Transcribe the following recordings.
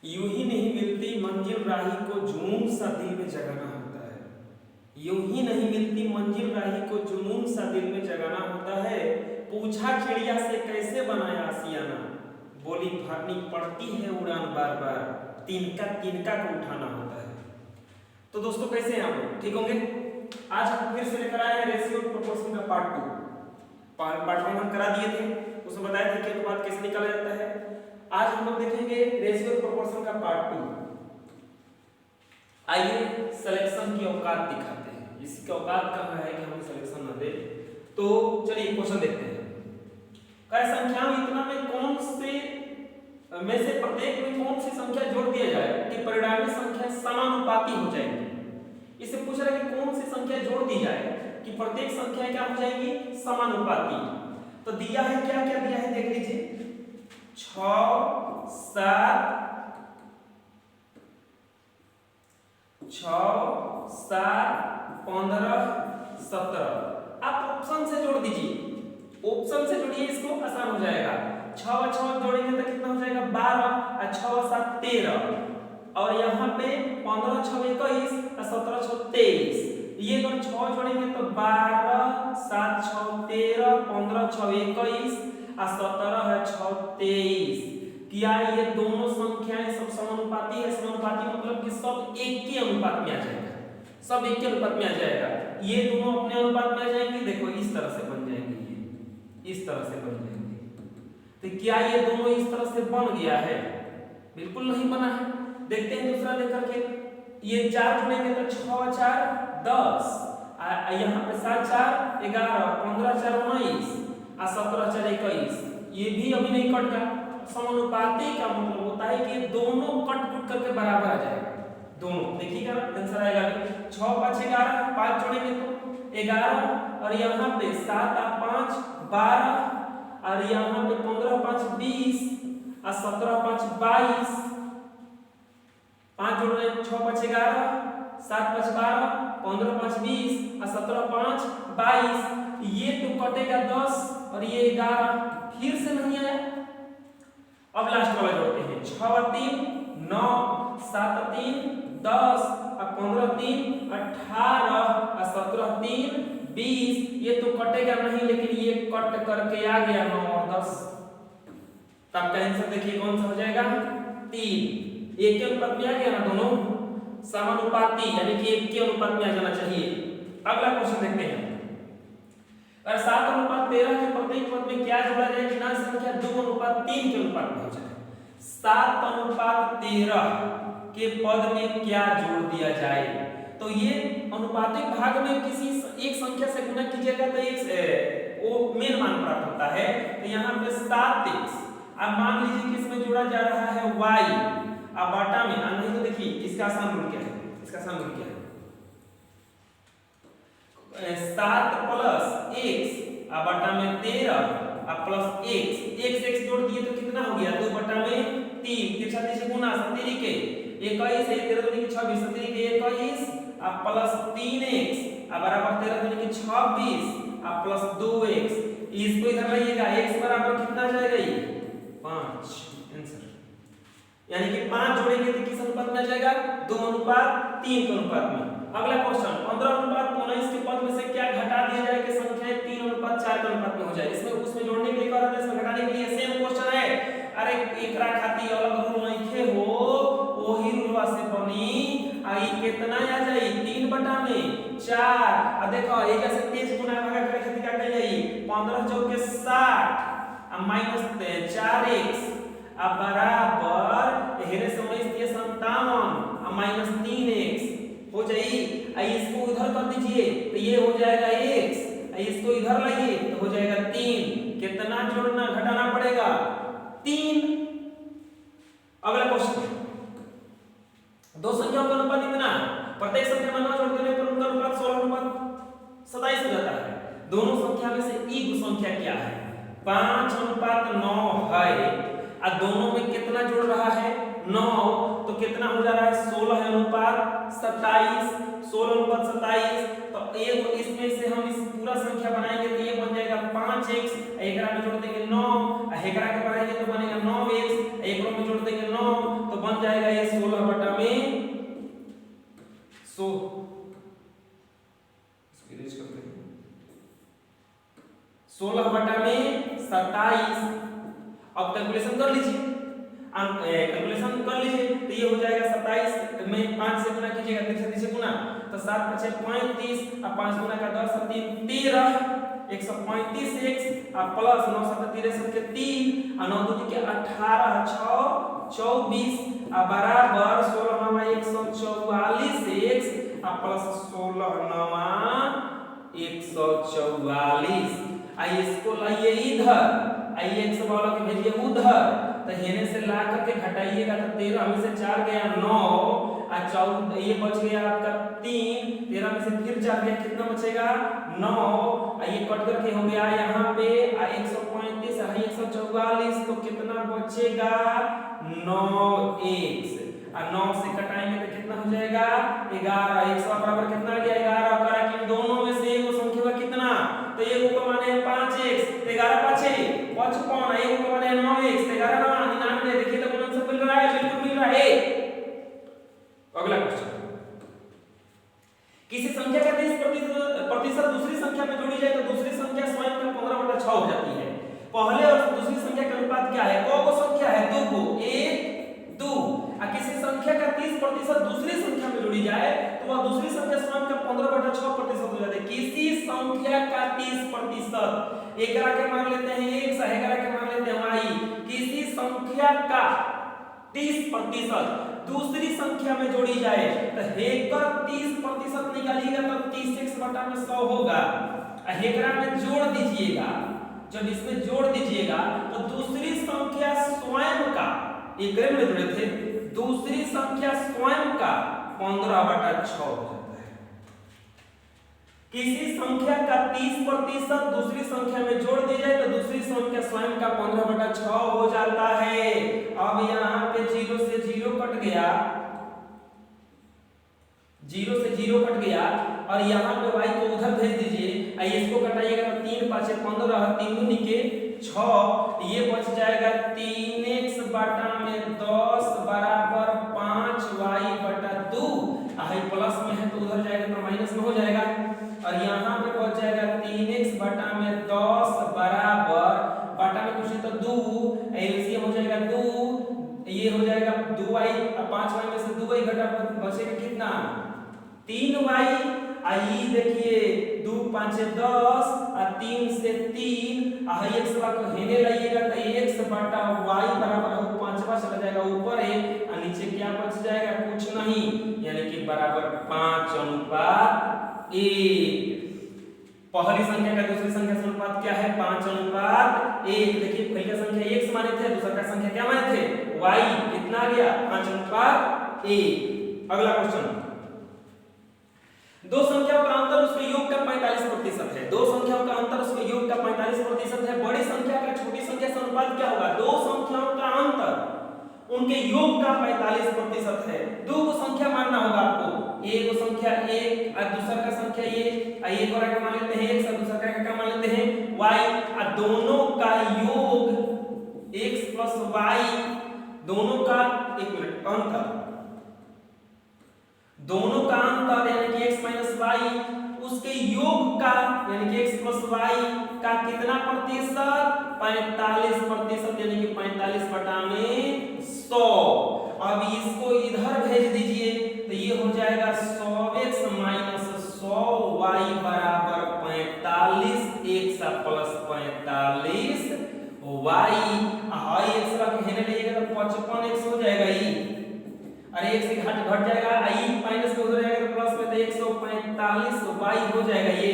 यूं ही नहीं मिलती मंजिल राही को जुनून सा दिल में जगाना होता है। यूं ही नहीं मिलती मंजिल राही को जुनून सा दिल में जगाना होता है। पूछा चिड़िया से कैसे बनाया आसियाना, बोली भरनी पड़ती है उड़ान बार बार, तिनका तिनका को उठाना होता है। तो दोस्तों कैसे हैं आप लोग, ठीक होंगे? आज हम फिर से लेकर आए हैं रेशियो और प्रोपोर्शन का पार्ट 2। पार्ट 1 हम करा दिए थे, उसमें बताया था कि अनुपात कैसे निकाला जाता है। आज हम लोग देखेंगे रेशियो और प्रोपोर्शन का पार्ट 2। आइए सिलेक्शन की औकात दिखाते हैं। इसकी औकात कहाँ है कि हमें सिलेक्शन न दे। तो चलिए क्वेश्चन देखते हैं। कई संख्याओं इतना में कौन से में से प्रत्येक में कौन सी संख्या जोड़ दिया जाए कि परिणामी संख्या समानुपाती हो जाएगी। इससे पूछ रहा है कि कौन सी संख्या जोड़ दी जाए कि प्रत्येक संख्या क्या हो जाएगी, समानुपाती। तो दिया है, क्या क्या दिया है देख लीजिए, 6 7 15 17। आप ऑप्शन से जोड़ दीजिए, ऑप्शन से जोड़िए, इसको आसान हो जाएगा। 6 6 जोड़ेंगे तो कितना हो जाएगा 12 और 6 7 13 और यहाँ पे 15 6 21 और 17 6 23। ये दोनों 6 जोड़ेंगे तो 12 7 6 13 15 6 21 और 17 है 6 23। क्या ये दोनों संख्याएं सब समानुपाती है? समानुपाती मतलब कि सब एक के अनुपात में आ जाएगा, सब एक के अनुपात में आ जाएगा। ये दोनों अपने अनुपात में आ जाएंगे, देखो इस तरह से बन जाएंगे, ये इस तरह से बन जाएंगे। तो क्या ये दोनों इस तरह से बन गया है? बिल्कुल नहीं बना है। देखते हैं दूसरा लेकर के, ये 4 जोड़ेंगे तो 6 4 10, यहाँ पे 7 4 11 15 4 19 और 17 4 21। ये भी अभी नहीं कटा। समानुपाती का मतलब होता है कि दोनों कट कुट करके बराबर आ जाएगा, दोनों। देखिएगा आंसर आएगा 6 5 11, 5 जोड़ेंगे तो 11 और यहाँ पे 7 और 5 12 और यहाँ पे 15 5 20 और 17 5 22। 5 जोड़ रहे हैं, 6 5 11 7 5 12 15 5 20 और 17 5 22। ये तो कटेगा 10 और ये 11, फिर से नहीं आया। अब लास्ट वाला जोड़ते हैं, 6 3 9 7 3 10 और 15 3 18 और 17 3 20। ये तो कटेगा नहीं, लेकिन ये कट करके आ गया 9 और 10। तब का आंसर देखिए कौन सा हो जाएगा, 3। एक के अनुपात में आ गया ना, दोनों समानुपाती, यानी कि एक के अनुपात में आ जाना चाहिए। अगला क्वेश्चन देखते हैं। और 7:13 के प्रत्येक पद में क्या जोड़ा जाए कि ना संख्या 2:3 के अनुपात में हो जाए। 7:13 के पद में क्या जोड़ दिया जाए? तो ये अनुपातिक भाग में किसी एक संख्या से गुणा कीजिएगा तो एक वो मेन मान प्राप्त होता है। तो यहाँ पे 7x, अब मान लीजिए कि इसमें जोड़ा जा रहा है y, अब बाटा में नहीं तो देखिए इसका आसान रूल क्या है, इसका आसान रूल क्या है, 7 + x अब बटा में 13 अब प्लस x जोड़ दिए तो कितना हो गया 2/3। 3 से गुणा 7 के 21 है, 13 दूनी के 26 7 के 21 अब प्लस 3x अब बराबर 13 दूनी के 26 अब प्लस 2x। इसको इधर लाइएगा, x बराबर कितना जाएगा, ये 5 आंसर। यानी कि 5 जोड़ेंगे तो किस अनुपात में आ जाएगा, 2:3 के अनुपात में। अगला क्वेश्चन, 15:19 के पद में से क्या घटा दिया जाए कि संख्या 3:4 के अनुपात में हो जाए। इसमें उसमें जोड़ने के लिए क्या होता है, इसमें घटाने के लिए सेम क्वेश्चन है। अरे एकरा खाती अलग रूल नहीं हो, वही रूलवा से बनी। आई कितना आ जाई 3/4। अब देखो एक जैसे 23 गुना भागा करे खातिर क्या कर जाई, 15 × 4 = 60 अब माइनस 4x अब बराबर हेरे समय 57 अब माइनस 3x हो जाई। इसको उधर कर दीजिए तो ये हो जाएगा x, इसको इधर लाइए तो हो जाएगा 3। कितना जोड़ना घटाना पड़ेगा, 3। अगला क्वेश्चन, दो संख्याओं का अनुपात इतना, प्रत्येक संख्या में 9 जोड़ देने पर उनका अनुपात 16:27 हो जाता है। दोनों संख्या में से एक संख्या क्या है, 5:9 है और दोनों में कितना जोड़ रहा है 9, तो कितना हो जा रहा है 16:27। 16:27 तो एक इसमें से हम इस पूरा संख्या बनाएंगे तो ये बन जाएगा 5x, एकरा में जोड़ देंगे 9, एकरा के बनाएंगे तो बनेगा 9x, एकरो में जोड़ देंगे 9 तो बन जाएगा कैलकुलेशन कर लीजिए, कैलकुलेशन कर लीजिए। तो ये हो जाएगा 27 में 5 से गुना कीजिएगा, 3 से गुना तो 7 5 35 और 5 गुना का 10 और 3 13 135x और प्लस 9 7 13 के 3 और 9 2 के 18 6 24 और बराबर 16 9 144x और प्लस 16 9 144। आइए इसको लाइए इधर, आइए x वाला के भेजिए उधर, तो हेने से ला करके घटाइएगा तो 13 में से 4 गया 9 और 14 ये बच गया आपका 3, 13 में से फिर 4 गया कितना बचेगा 9, ये कट करके हो गया यहाँ पे 135 144 तो कितना बचेगा 9x और 9 से कटाएंगे तो कितना हो जाएगा 11। 100 बराबर कितना आ गया 11 और कि दोनों में से एक संख्या का कितना, तो एक को माने 5x तो 11 5 55, एक को माने 9x तो 11 9 99। देखिए तो कौन सा मिल रहा है, बिल्कुल मिल रहा है। अगला क्वेश्चन, किसी संख्या का 30% दूसरी संख्या में जोड़ी जाए तो दूसरी संख्या स्वयं का 15/6 हो जाती है। पहले और दूसरी संख्या का अनुपात क्या है, को संख्या है 2 को 1 2। किसी संख्या का 30% दूसरी संख्या में जोड़ी जाए तो वह दूसरी संख्या स्वयं का 15/6% हो जाती है। किसी संख्या का 30%, 11 के मान लेते हैं x, 11 के मान लेते हैं y, किसी संख्या का 30% दूसरी संख्या में जोड़ी जाए तो हेकर 30% निकालिएगा तो 30x/100 होगा। हेकरा में जोड़ दीजिएगा, जब इसमें जोड़ दीजिएगा तो दूसरी संख्या स्वयं का, एक में जोड़े थे, दूसरी संख्या स्वयं का 15/6 हो जाता है। किसी संख्या का 30% दूसरी संख्या में जोड़ दी जाए तो दूसरी संख्या स्वयं का 15/6 हो जाता है। अब यहाँ पे 0 से 0 कट गया, 0 से 0 कट गया और यहाँ पे y को उधर भेज दीजिए। आइए इसको कटाइएगा तो 3 5 15 3 दूनी के 6, ये बच जाएगा 3x/10 बराबर 5y/2। आई प्लस में है तो उधर जाएगा तो माइनस में हो जाएगा और यहाँ पे बच जाएगा 3x/10 बराबर बटा में कुछ तो 2, एलसीएम हो जाएगा 2, ये हो जाएगा 2y और 5y में से 2y घटा बचेगा कितना 3y। आई देखिए 2 5 10 और 3 से 3 x को हेने लाइएगा तो x/y बराबर हो 5वां चला जाएगा ऊपर है और नीचे क्या बच जाएगा कुछ नहीं, यानी कि बराबर 5:1। पहली संख्या का दूसरी संख्या से अनुपात क्या है 5:1। देखिए पहली संख्या x माने थे, दूसरा का संख्या क्या माने थे y, कितना आ गया 5:1। अगला क्वेश्चन, दो संख्याओं का अंतर उसके योग का 45% है। दो संख्याओं का अंतर उसके योग का 45% है। बड़ी संख्या का छोटी संख्या से अनुपात क्या होगा, दो संख्याओं का अंतर उनके योग का 45% है। दो को संख्या मानना होगा आपको, एक संख्या 1 और दूसरा का संख्या ये, एक और का मान लेते हैं x और दूसरा का क्या मान लेते हैं y, और दोनों का योग x + y, दोनों का एक मिनट अंतर, दोनों का अंतर यानी कि x - y उसके योग का यानी कि x + y का कितना प्रतिशत 45%, यानी कि 45/100। अब इसको इधर भेज दीजिए तो ये हो जाएगा 100x - 100y बराबर 45, x + 45y। हाई x का कहने लगेगा तो 55x हो जाएगा ये, अरे एक से घट जाएगा आई माइनस में हो जाएगा तो प्लस में तो 145y हो जाएगा ये,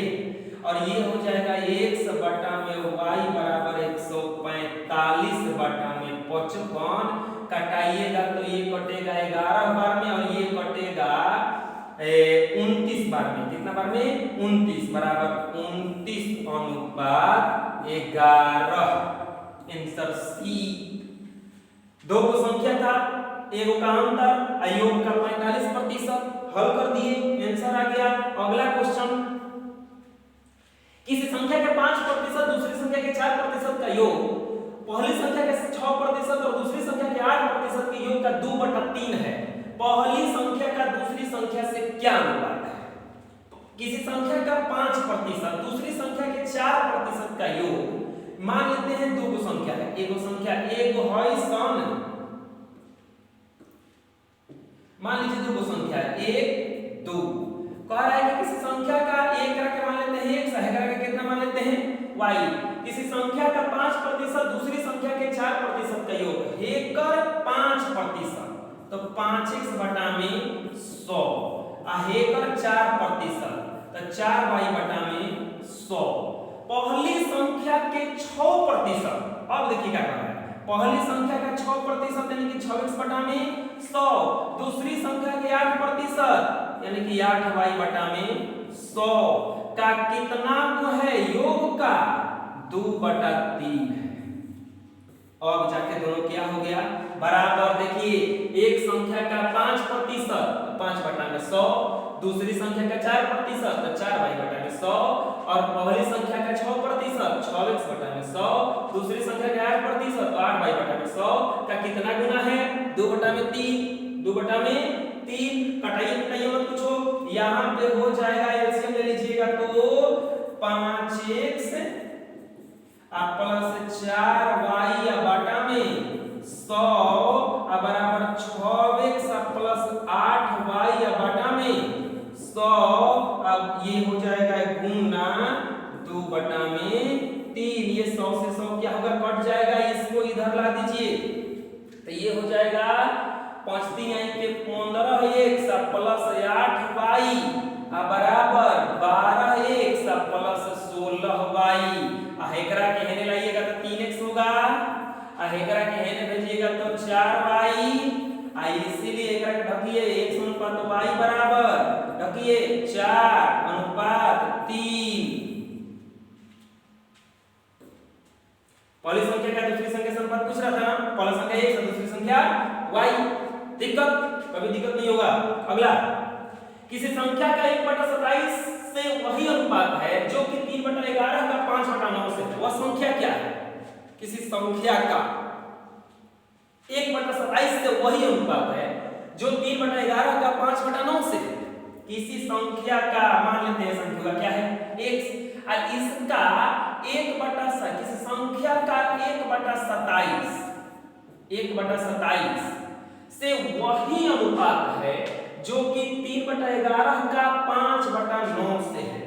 और ये हो जाएगा x/y बराबर 145/55। कटाइएगा तो ये कटेगा 11 बार में और ये कटेगा 29 बार में। कितना बार में 29 बराबर 29:11। Answer C. दो को संख्या था, एक का अंतर, योग का 45%, हल कर दिए आंसर आ गया। अगला क्वेश्चन, किसी संख्या के 5% दूसरी संख्या के 4% का योग पहली संख्या के 6% और दूसरी संख्या के 8% के योग का 2/3 है। पहली संख्या का दूसरी संख्या से क्या अनुपात है? किसी संख्या का 5% दूसरी संख्या के 4% का योग मान लेते हैं दो गो संख्या है, एगो संख्या एगो है सन, मान लीजिए दो गो संख्या है 1 2, कह रहा है कि किसी संख्या का एक करके मान लेते हैं x, है करके कितना मान लेते हैं y, किसी संख्या का 5% दूसरी संख्या के 4% का योग हेकर 5%, तो 5x बटा में 100 आ हेकर 4%, तो 4y बटा में 100। पहली संख्या के 6%, अब देखिए क्या कर रहा है, पहली संख्या का 6% यानी कि 6x बटा में 100, दूसरी संख्या के 8% यानी कि 8y बटा में 100 का कितना गुण है, योग का 2/3 है। अब जाके दोनों क्या हो गया बराबर, देखिए एक संख्या का 5%, 5 बटा में 100, दूसरी संख्या का 4%, तो 4y बटा में 100, और पहली संख्या का 6%, 6x बटा में 100, दूसरी संख्या का 8%, तो 8y बटा में 100 का कितना गुना है, 2/3, 2/3। कटाइए मत पूछो, यहाँ पे हो जाएगा एलसीएम ले लीजिएगा तो 5x प्लस 4y बटा में 100 बराबर 6x प्लस 8y बटा में 100। अब ये हो जाएगा गुना 2/3, ये 100 से 100 क्या होगा, कट जाएगा, इसको इधर ला दीजिए, तो ये हो जाएगा 5 3 के 15x प्लस 8y बराबर 12x प्लस 16y। हेकरा के हेने लाइएगा तो 3x होगा, हेकरा के हेने भेजिएगा तो 4y, इसीलिए हेकरा के ढकिए x अनुपात y बराबर ढकिए 4:3। पहली संख्या का दूसरी संख्या से अनुपात पूछ रहा था ना, पहली संख्या x और दूसरी संख्या y, दिक्कत कभी दिक्कत नहीं होगा। अगला, किसी संख्या का 1/27 से वही अनुपात है जो कि 3/11 का 5/9 से है, वह संख्या क्या है? किसी संख्या का 1/27 से वही अनुपात है जो 3/11 का 5/9 से है। किसी संख्या का मान लेते हैं संख्या क्या है x, और इसका 1/7 किसी संख्या का 1/27 से वही अनुपात है जो कि 3/11 का 5/9 से है।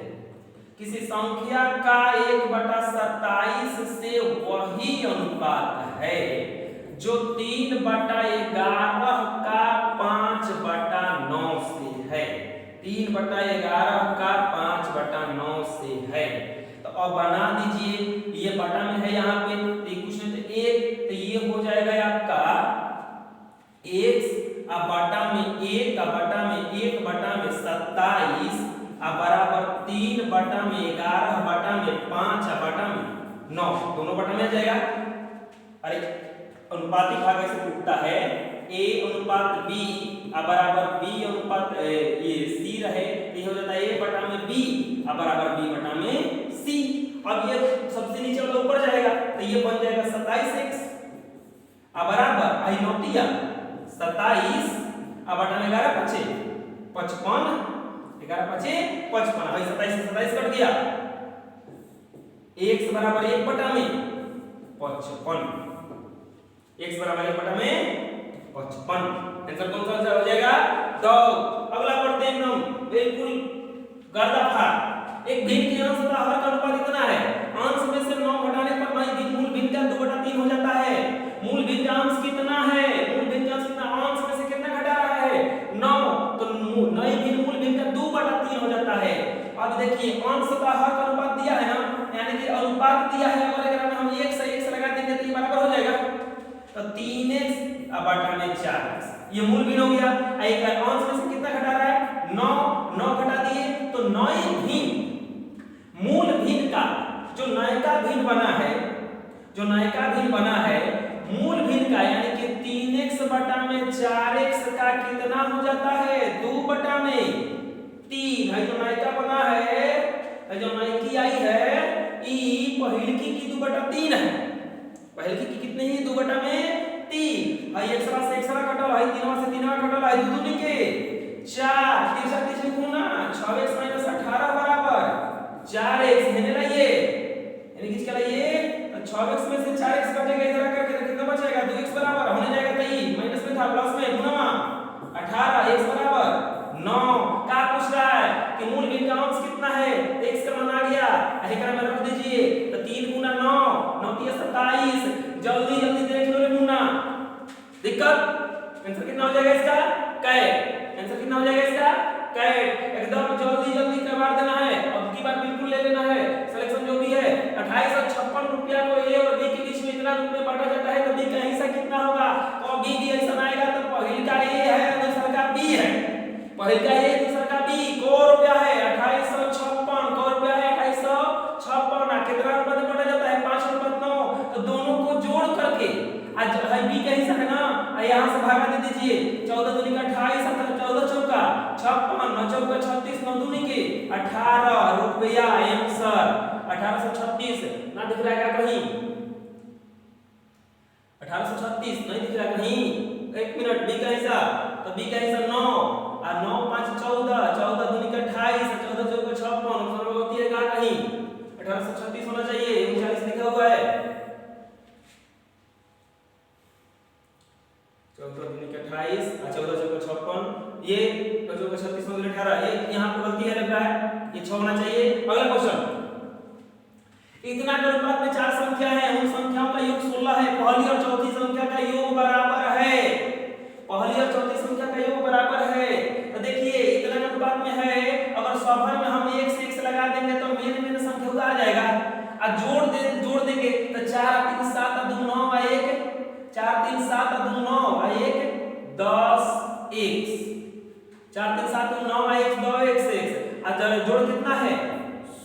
किसी संख्या का 1/27 से वही अनुपात है जो 3/11 का 5/9 से है, 3/11 का 5/9 से है। तो अब बना दीजिए, ये बटा में है यहाँ पे, कुछ नहीं तो 1, तो ये हो जाएगा आपका x बटा में 1 बटा में 1/27 बराबर 3/11 बटा में 5/9, दोनों बटा में आ जाएगा। अरे अनुपातिक भाग ऐसे टूटता है, a अनुपात b बराबर b अनुपात ये c रहे, ये हो जाता है a बटा में b बराबर b बटा में c। अब ये सबसे नीचे वाला ऊपर जाएगा, तो ये बन जाएगा 27x बराबर आई नोटिया 27 बटा में 11 5 55, 11 5 55, भाई 27 से 27 कट गया, x बराबर 1 बटा में 55, x बराबर 1 बटा में 55। आंसर कौन सा हो जाएगा? 2। अगला पढ़ते हैं एकदम बिल्कुल गर्दाफाड़। एक भिन्न के अंश तथा हर का अनुपात इतना है, अंश में से 9 घटाने पर भाई मूल भिन्न का 2/3 हो जाता है। मूल भिन्न का अंश कितना है? मूल भिन्न का अंश कितना, अंश में से कितना घटा रहा है 9, तो नई भिन्न मूल भिन्न का 2/3 हो जाता है। अब देखिए अंश का हर का अनुपात दिया है ना, यानी कि अनुपात दिया है, और अगर हम 1 से 1 लगा देंगे तो ये बराबर हो जाएगा, तो 3x बटा में 4x, ये मूल भिन्न हो गया। एक अंश में से कितना घटा रहा है 9, 9 घटा दिए तो नई भिन्न मूल भिन्न का जो नयका भिन्न बना है, जो नयका भिन्न बना है मूल भिन्न का, यानी कि 3x बटा में 4x का कितना हो जाता है 2/3 है। जो नयका बना है, जो नयकी आई है ई पहिलकी की 2/3 है, पहिलकी की कितने ही 2/3 है। एक सरा से एक सरा कटल है, 3 से 3 कटल है, 2 2 के 4, 3 से 3 गुना 6x - 18 बराबर 4x हेने लाइए, यानी किसका लाइए 6x में से 4x कटेगा इधर आकर के कितना बचेगा 2x बराबर होने जाएगा 23 माइनस में था प्लस में गुना 18 x बराबर 9 का पूछ रहा है कि मूल भिन्न का अंश कितना है x का मान आ गया एकरा में रख दीजिए तो 3 गुना 9 9 की 27 जल्दी जल्दी देख लो रे मुन्ना दिक्कत आंसर कितना हो जाएगा इसका कैट आंसर कितना हो जाएगा इसका कैट एकदम जल्दी जल्दी करवा देना है अब की बार बिल्कुल ले लेना है सिलेक्शन जो भी है 2856 रुपया को a और b के बीच में इतना रूप में बांटा जाता है तो b का हिस्सा कितना होगा तो b भी ऐसा आएगा तो पहले का a है दूसरा का b है पहले का a दूसरा का b को रुपया है 2856 को रुपया है 2856 कितना रुपया में बांटा जाता है 5 रुपया 9 तो दोनों को जोड़ करके आज है b का हिस्सा है ना यहां से भागा दे दीजिए 14 दूनी का 28 14 चौका 56 9 चौका 36 9 दूनी के 18 रुपया आंसर 1836 ना दिख रहा है क्या कहीं 1836 नहीं दिख रहा कहीं एक मिनट b का हिस्सा तो b का हिस्सा 9 और 9 5 14 14 दूनी का 28 14 चौका 56 नुकसान होती है क्या कहीं 1836 होना चाहिए 39 लिखा हुआ है 14 दूनी का 28 और 14 चौका 56 ये 14 चौका 36 9 दूनी 18 ये यहां पे गलती है लग रहा है ये 6 होना चाहिए अगला क्वेश्चन इतना के अनुपात में चार संख्या है उन संख्याओं का योग 16 है पहली और चौथी संख्या का योग बराबर है पहली और चौथी संख्या का योग बराबर है तो देखिए इतना के अनुपात में है अगर सफल में हम 1 से 1 लगा देंगे तो मेन संख्या आ जाएगा और जोड़ देंगे तो 4 3 7 2 9 और 1 4 3 7 2 9 और 1 10 x 4 3 7 2 9 और 1 2 x और जोड़ कितना है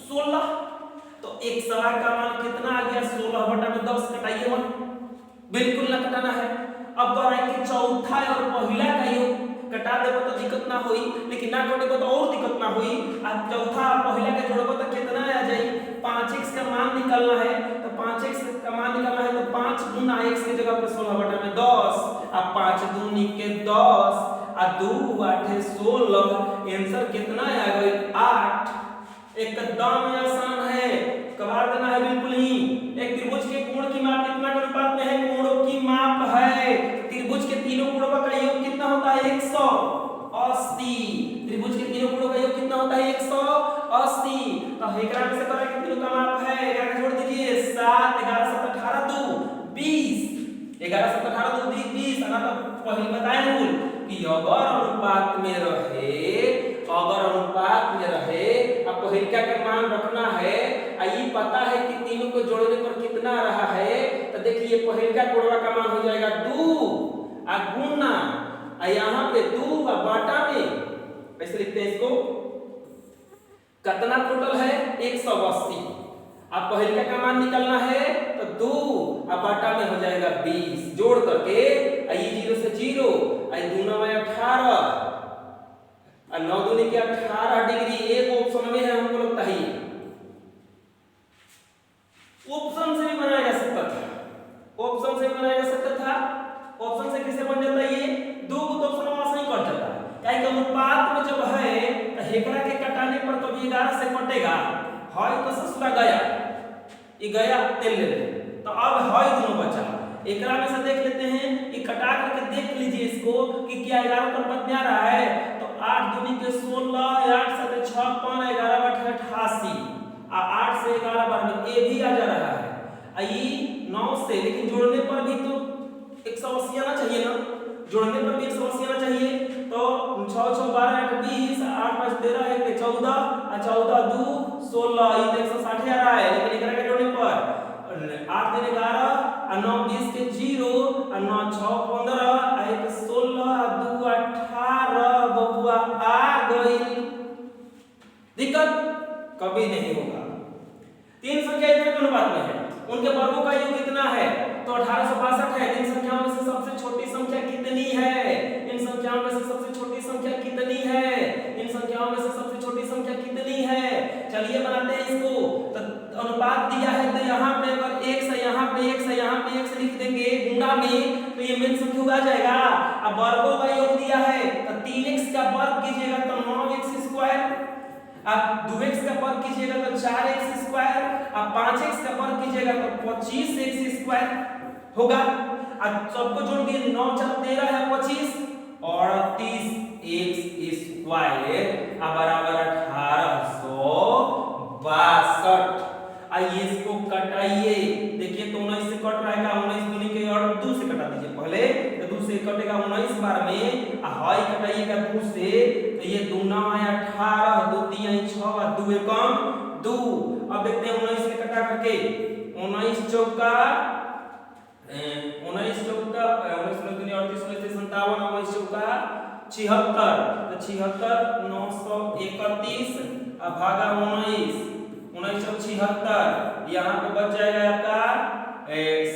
16 तो एक सवाल का मान कितना आ गया 16 बटा में 10 घटाइए मत बिल्कुल ना घटाना है अब बार कि चौथा और पहला का योग घटा देबो तो दिक्कत ना होई लेकिन ना घटेबो तो और दिक्कत ना होई अब चौथा और पहला के जोड़बो तो कितना आ जाई 5x का मान निकालना है तो 5x का मान निकालना है तो 5 गुना x की जगह पे 16 बटा में 10 अब 5 दूनी के 10 और 2 8 16 आंसर कितना आ गई 8 एकदम आसान है कबाड़ देना है बिल्कुल ही एक त्रिभुज के कोण की माप कितना के अनुपात में है कोणों की माप है त्रिभुज के तीनों कोणों का योग कितना होता है 180 त्रिभुज के तीनों कोणों का योग कितना होता है 180 तो एकरा में से करा के तीनों का माप है 11 जोड़ दीजिए 7 11 7 18 2 20 11 7 18 2 20 ना तो पहले बताए रूल कि अगर अनुपात में रहे अब पहिलका के मान रखना है ये पता है कि तीनों को जोड़ने पर कितना रहा है तो देखिए पहिलका कोणवा का मान हो जाएगा 2 और गुना यहां पे 2 और बाटा में ऐसे लिखते हैं इसको कितना टोटल है 180 अब पहिलका का मान निकालना है तो 2 और बाटा में हो जाएगा 20 जोड़ करके ये 0 से 0 आई 2 9 18 और 9 दूनी के 18 डिग्री एक ऑप्शन में है हमको लगता है ऑप्शन से भी बनाया जा सकता था ऑप्शन से भी बनाया जा सकता था ऑप्शन से किसे बन जाता है ये दो को तो ऑप्शन वहां से ही कट जाता है काहे कि अनुपात में जब है तो हेकड़ा के कटाने पर कभी 11 से कटेगा है तो ससुरा गया ये गया तेल ले तो अब है दोनों बचा एकरा में से देख लेते हैं ये कटा करके देख लीजिए इसको कि क्या 11 पर बच आ रहा है तो 8 दूनी के 16 8 7 6 5 11 8 88 और 8 से 11 बार में ए भी आ जा रहा है आई 9 से लेकिन जोड़ने पर भी तो 180 आना चाहिए ना जोड़ने पर भी 180 आना चाहिए तो 6 6 12 8 20 8 5 13 1 14 और 14 2 16 ये 160 आ रहा है लेकिन एकरा के जोड़ने पर 8 3 11 और 9 20 के 0 और 9 6 15 और 1 16 और 2 18 बबुआ आ गई दिक्कत कभी नहीं होगा तीन संख्या इतने के अनुपात में है उनके वर्गों का योग कितना है तो 1862 है इन संख्याओं में से सबसे छोटी संख्या कितनी है इन संख्याओं में से सबसे छोटी संख्या कितनी है इन संख्याओं में से सबसे छोटी संख्या कितनी है चलिए बनाते हैं इसको तो अनुपात दिया है तो यहाँ पे अगर 1 से यहाँ पे 1 से यहाँ पे 1 से लिख देंगे गुणा में तो ये मेन संख्या आ जाएगा अब वर्गों का योग दिया है तो 3x का वर्ग कीजिएगा तो 9x स्क्वायर अब 2x का वर्ग कीजिएगा तो 4x स्क्वायर अब 5x का वर्ग कीजिएगा तो 25x² होगा। अब सबको जोड़ दिए 9 4 13 है 25 और 38x² बराबर 1862। आइए इसको कटाइए, देखिए तो 19 से कट रहेगा, 19 दूनी के और 2 से कटा दीजिए पहले, तो 2 से कटेगा 19 बार में, हाई कटाइएगा 2 से, तो ये 2 9 है 18, 2 3 6 और 2 एकम 2। अब देखते हैं 19 से कटा करके, 19 चौका 19 चौका 19 दूनी 38 19 57 19 चौका 76, तो 76 931 भागा 19 1976, यहाँ पे बच जाएगा आपका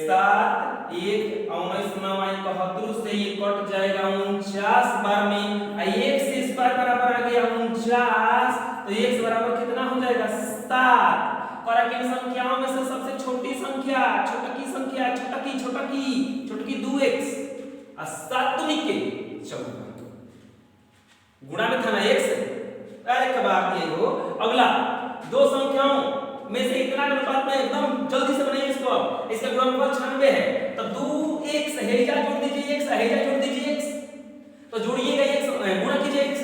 7 1 19 9 71 से ये कट जाएगा 49 बार में, एक से स्क्वायर बराबर आ गया 49, तो x बराबर कितना हो जाएगा 7। और इन संख्याओं में से सबसे छोटी संख्या छोटकी 2x और 7 दूनी के 14 गुणा में था ना x, अरे कब आप ये हो। अगला दो संख्याओं में से इतना अनुपात में एकदम जल्दी से बनाइए इसको, इसका गुणनफल 96 है, तो 2x सहेजा जोड़ दीजिए x सहेजा जोड़ दीजिए x, तो जोड़िएगा x गुणा कीजिए x से,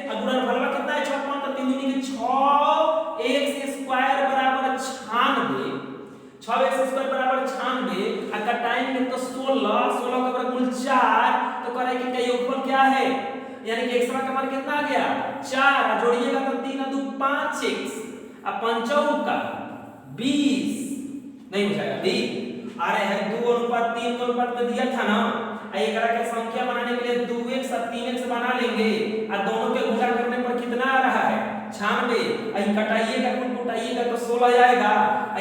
और गुणनफल कितना है 56, तो 3 दूनी के 6x² बराबर 96, 6x² बराबर 96, और कटाएंगे तो 16 का वर्गमूल 4, तो करेंगे का योगफल क्या है, यानी कि x का मान कितना आ गया 4, जोड़िएगा तो 3 2 5x अब 5 का 20 नहीं हो जाएगा दी, अरे है 2:3 के अनुपात में दिया था ना, एक के संख्या बनाने के लिए 2x और 3x बना लेंगे, और दोनों के गुणा करने पर कितना आ रहा है 96, अई कटाइएगा कुटाइएगा तो 16 आएगा,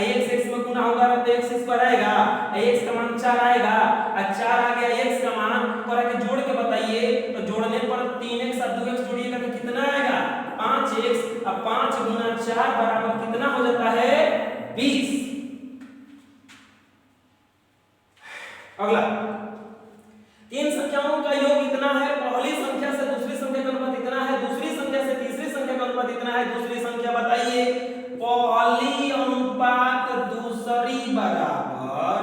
x x में गुणा होगा तो x² आएगा, x का मान 4 आएगा, और 4 आ गया x का मान, करा के जोड़ के बताइए, तो जोड़ने पर 3x और 2x जोड़िएगा तो कितना आएगा 5x, अब 5 गुना 4 बराबर कितना हो जाता है 20। अगला तीन संख्याओं का योग इतना है, पहली संख्या से दूसरी संख्या का अनुपात इतना है, दूसरी संख्या से तीसरी संख्या का अनुपात इतना है, दूसरी संख्या बताइए। पहली अनुपात दूसरी बराबर,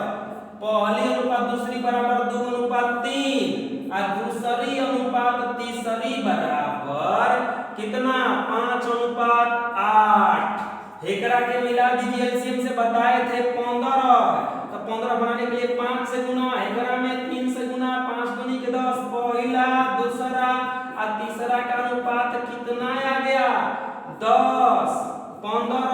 पहली अनुपात दूसरी बराबर 2:3, और दूसरी अनुपात तीसरी बराबर कितना 5:8। हेकरा के मिला दीजिए, एलसीएम से बताए थे 15, तो 15 बनाने के लिए 5 से गुना, हेकरा में 3 से गुना, 5 दूनी के 10, पहला दूसरा और तीसरा का अनुपात कितना आ गया 10 15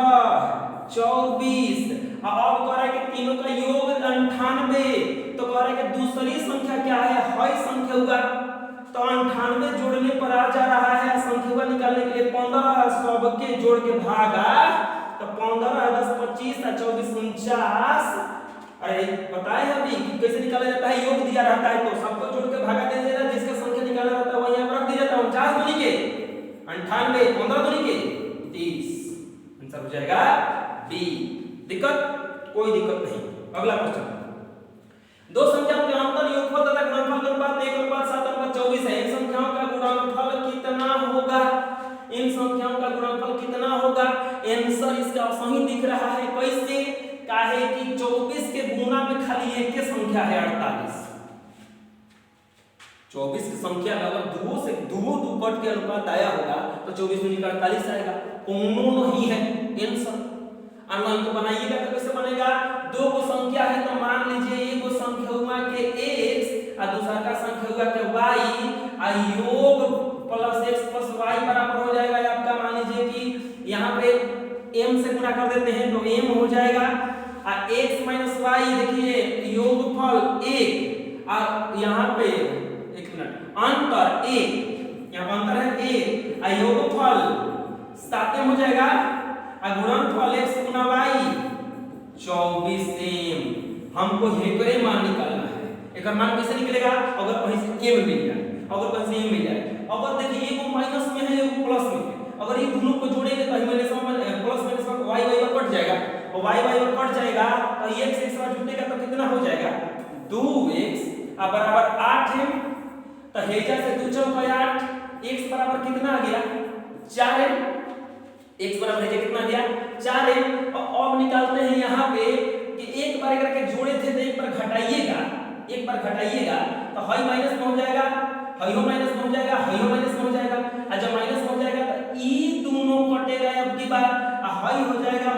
24, अब करे के तीनों का योग 98, तो करे के दूसरी संख्या क्या है हई संख्या होगा, तो 98 जोड़ने पर आ जा रहा है, संख्या निकालने के लिए 15 सबके जोड़ के भागा, तो 15 10 25 और 24 49। अरे बताए अभी कि कैसे निकाला जाता है, योग दिया रहता है तो सबको जोड़ के भागा दे देना, जिसका संख्या निकाला रहता है वही यहाँ रख दिया जाता है 49 दूनी के 98, 15 दूनी के 30, आंसर हो जाएगा बी। दिक्कत कोई दिक्कत नहीं। अगला क्वेश्चन, दो संख्याओं के अंतर योगफल तथा गुणनफल का अनुपात 1:7:24 है, इन संख्याओं का गुणनफल कितना होगा, इन संख्याओं का गुणनफल कितना होगा, आंसर इसका सही दिख रहा है, कैसे काहे कि 24 के गुणा में खाली एक के संख्या है 48, 24 की संख्या अगर दो कट के अनुपात आया होगा तो 24 दूनी का 48 आएगा, कोनो नहीं है आंसर। नहीं तो बनाइएगा तो कैसे बनेगा, दो को संख्या है तो मान लीजिए एक को संख्या हुआ के x और दूसरा का संख्या हुआ के y, और योग प्लस x प्लस y बराबर हो जाएगा आपका, मान लीजिए कि यहाँ पे m से गुणा कर देते हैं तो m हो जाएगा, और x माइनस y देखिए योगफल 1, और यहाँ पे एक मिनट अंतर 1, यहाँ पर अंतर है 1, और योगफल 7 हो जाएगा, और गुणनफल x गुना y 24m। हमको हेकरे मान निकालना है, एक मान कैसे निकलेगा, अगर कहीं से m मिल जाए, अगर कहीं से m मिल जाए, अगर देखिए एक माइनस में है एक प्लस में है, अगर ये दोनों को जोड़ेंगे तो माइनस माइनस y कट जाएगा, और y कट जाएगा तो x जुटेगा तो कितना हो जाएगा 2x बराबर 8m, तो हेजा से 2 चौका 8, x बराबर कितना आ गया 4m, x बराबर है कितना दिया 4m। और अब निकालते हैं यहाँ पे कि एक बार करके जोड़े थे तो एक बार घटाइएगा, एक बार घटाइएगा तो हाई माइनस में हो जाएगा, हाइयो माइनस में हो जाएगा, हाइयो माइनस में हो जाएगा। और जब माइनस में हो जाएगा तो ई दोनों कटेगा अब की बार, हाई हो जाएगा